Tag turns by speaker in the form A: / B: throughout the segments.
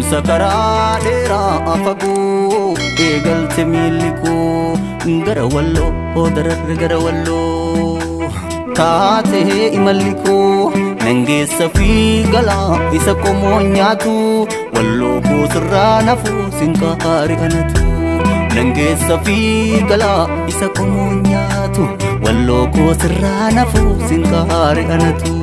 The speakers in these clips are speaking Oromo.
A: Deemsa karaa dheeraa fagoo eegalte miilli koo gara walloo dararre gara walloo taatee imalli koo nangeessa fi galaa isa qomoo nyaatu walloo koo sirraa nafuu sinkaari anatu nangeessa fi galaa isa qomoo nyaatu walloo koo sirraa nafuu sinkaari anatu.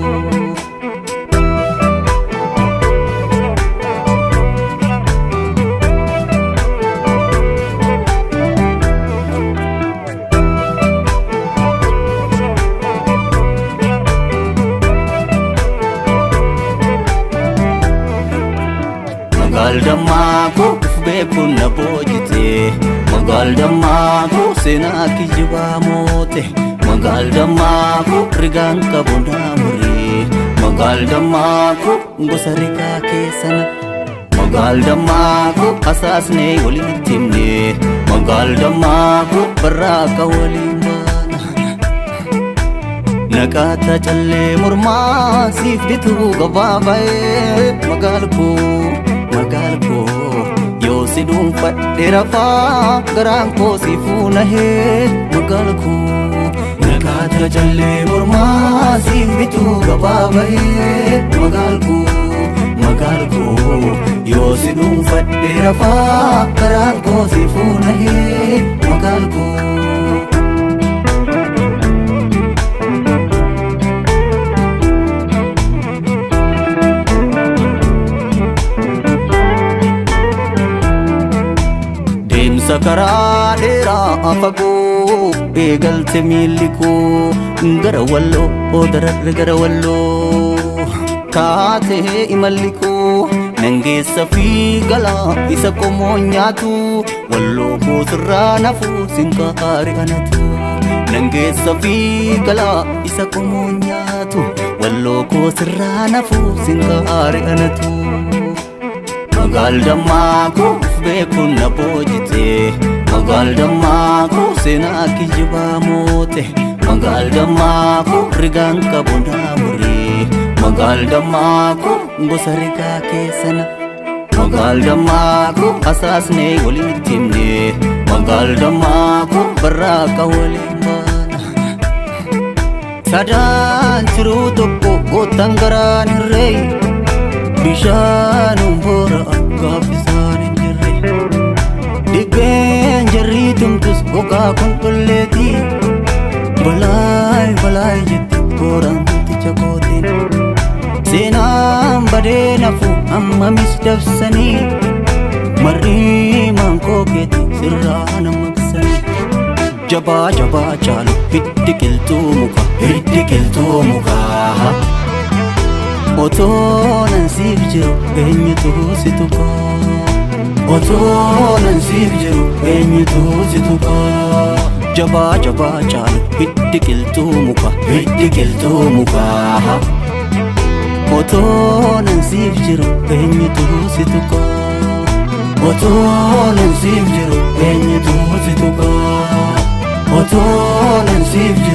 A: Magal damako beekun na boojite magal damako seenaa kijibaa moote magal damako rigaan qabu naamuree magal damako gosa rigaa keessana magal damako asaasnee walitti himnee magal damako barraaqaa waliin baana naqaata callee mormaa siif bituu gabaaba'ee magal koo yoo si dhuunfadhe rafaa garaan koo si fuunahee magal koo naqaata callee mormaa siif bituu gabaaba'ee magal koo yoo si dhuunfadhe rafaa garaan koo si fuunahee magal koo. Deemsa karaa dheeraa fagoo eegalte miilli koo gara walloo dararre gara walloo taatee imalli koo nangeessa fi galaa isa qomoo nyaatu walloo koo sirraa nafuu sinkaari anatu nangeessa fi galaa isa qomoo nyaatu walloo koo sirraa nafuu sinkaari anatu. Magal damako beekun na boojite magal damako seenaa kijibaa moote magal damako rigaan qabu naamuree magal damako gosa rigaa keessana magal damako asaasnee walitti himnee magal damako barraaqaa waliin baana sadaan tiruu tokko gootan garaan hirree bishaanun boora akkaaf isaan hin jirre dhibbeen jarrii tumtus gogaa qulqulleeti balaay jetti booraan tumticha kootiin seenaan badee nafu ammamis dabsanii marrii maankoo keeti sirraa nama qisanii jabaa caalu hiddi qilxuu mukaa otoo nan siif jiru eenyutu si tuqa otoo nan siif jiru eenyutu si tuqa jabaa caalu hiddi qilxuu mukaa otoo nan siif jiru eenyutu si tuqa otoo nan siif jiru eenyutu si tuqa otoo nan siif jiru